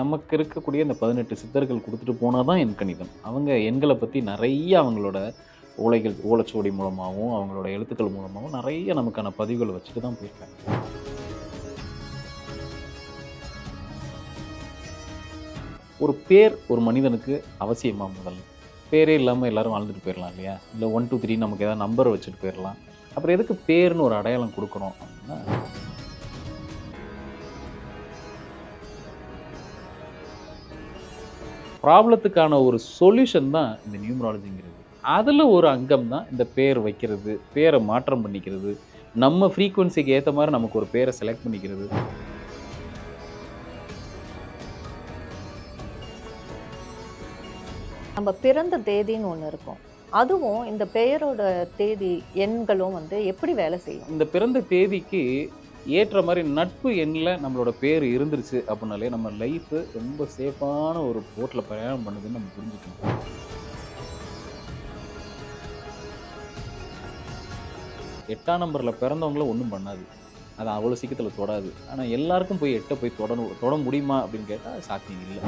நமக்கு இருக்கக்கூடிய இந்த 18 சித்தர்கள் குடுத்துட்டு போனா தான் எண் கணிதம். அவங்க எண்கள பத்தி நெறைய அவங்களோட ஓலைச்சுவடி மூலமாவும், அவங்களோட எழுத்துக்கள் மூலமாவும் நெறைய நமக்கான பதிவுகள் வச்சுட்டு தான் போயிருக்காங்க. ஒரு பேர் ஒரு மனிதனுக்கு அவசியமா முதல்ல? பேரே இல்லாம எல்லாரும் வாழ்ந்துட்டு போயிரலாம் இல்லையா? இல்ல 1, 2, 3 நமக்கு ஏதாவது நம்பர் வச்சுட்டு போயிரலாம். அப்புறம் எதுக்கு பேருன்னு ஒரு அடையாளம் குடுக்கணும் அப்டின்னா, ப்ராப்ளத்துக்கான ஒரு சொல்யூஷன் தான் இந்த நியூமராலஜிங்கிறது. அதுல ஒரு அங்கம் தான் இந்த பேர் வைக்கிறது, பேர மாற்றம் பண்ணிக்கிறது, நம்ம ஃப்ரீக்வென்சிக்கு ஏத்த மாரி நமக்கு ஒரு பேர செலக்ட் பண்ணிக்கிறது. நம்ம பிறந்த தேதின்னு ஒண்ணு இருக்கும். அதுவும் இந்த பெயரோட தேதி, எண்களும் எப்படி வேலை செய்யும்? இந்த பிறந்த தேதிக்கு ஏற்ற மாரி நட்பு எண்ல நம்மளோட பேர் இருந்துருச்சு அப்டின்னாலே, நம்ம லைஃப் ரொம்ப சேஃபான ஒரு போட்ல பிரயாணம் பண்ணுதுன்னு நம்ம புரிஞ்சுக்கணும். 8ஆம் நம்பர்ல பிறந்தவங்கள ஒண்ணும் பண்ணாது. அது அவ்வளோ சீக்கிரத்தில தொடாது. ஆனா எல்லாருக்கும் போய் 8 போய் தொட முடியுமா? அப்டின்னு கேட்டா சாத்தியம் இல்ல.